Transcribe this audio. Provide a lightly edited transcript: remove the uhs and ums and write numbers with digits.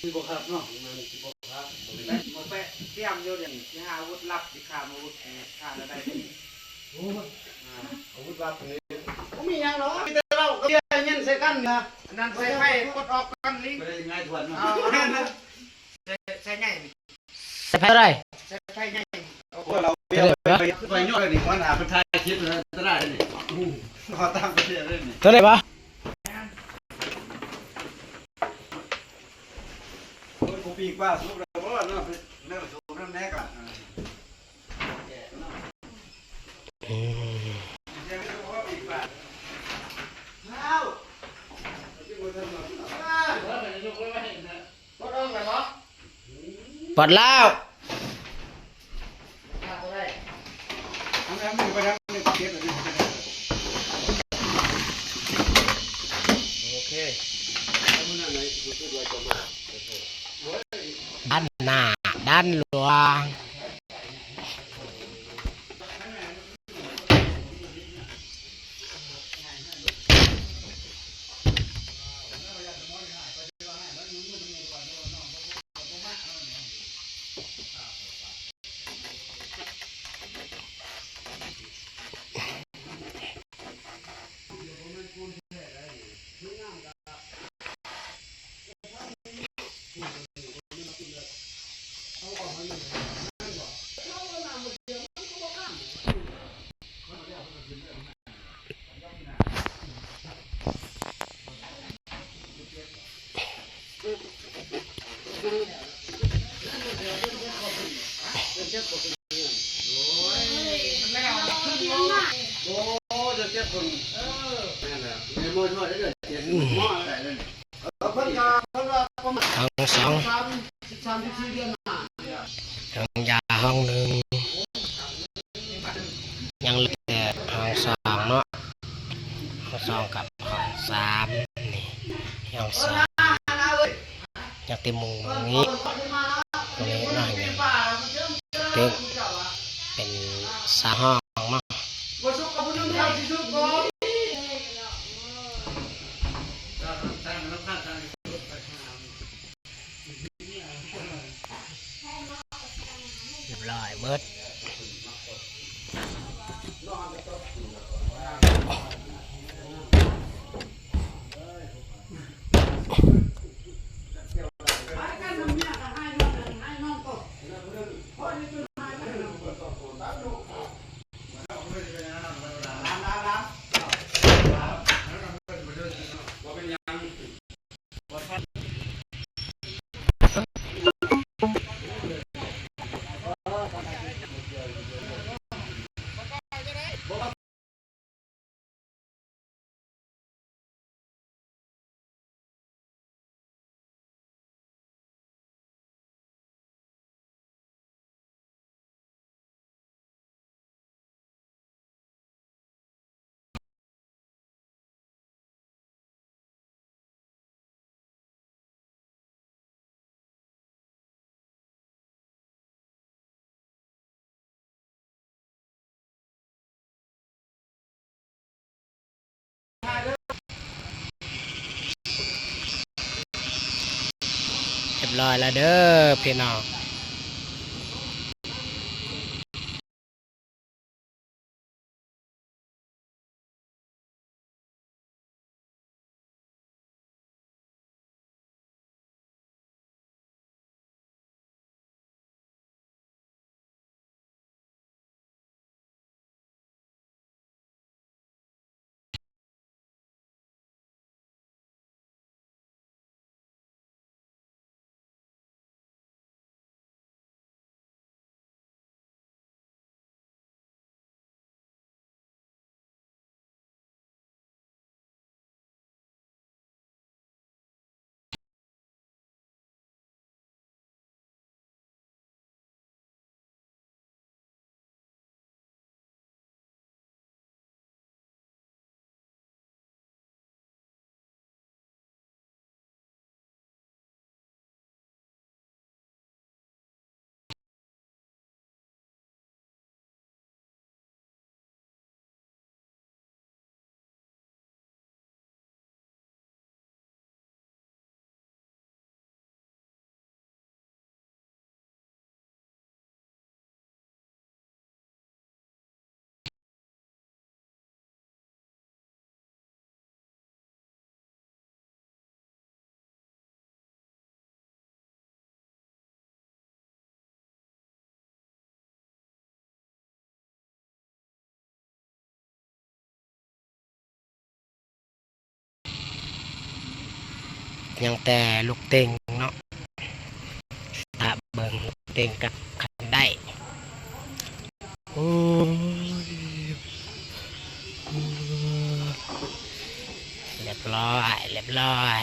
คือบอกครับเนาะมาแปะเตรียมโยนอย่างที่หาอาวุธลับที่ขาอาวุธขาอะไรอาวุธลับนี้ผมมีอย่างเนาะมีแต่เราก็เรียนเงี้ยใส่กันนะนั่นใส่ไฟกดออกกันลิงก์ง่ายถ่วนใส่ใหญ่ใส่ไฟอะไรใส่ไฟใหญ่เราไปย่อยดิวันหาเป็นไทยคิดเลยจะได้นี่ขอตั้งไปเรื่อยๆนี่ตัวไหนปะกูปีกว่าสุกแล้วเพราะว่าเนาะเรื่องสูงเรื่องแน่กันปลดแล้วโอเคด้านหน้าด้านหลวงห้องสองห้องยาห้องหนึ่งยังเหลือห้องสองเนาะห้องสองกับห้องสามนี่ห้องสามอยากเต็มมุงนี้ตรงนี้น่าอย่างตึกเป็นสามห้องมั้งเรียบร้อยเบิดเรียบร้อยแล้วเด้อพี่น้อง ยังแต่ลูกเต็งเนาะถ้าเบิ่งลูกเต็งกับขันได้โอ้ยเรียบร้อย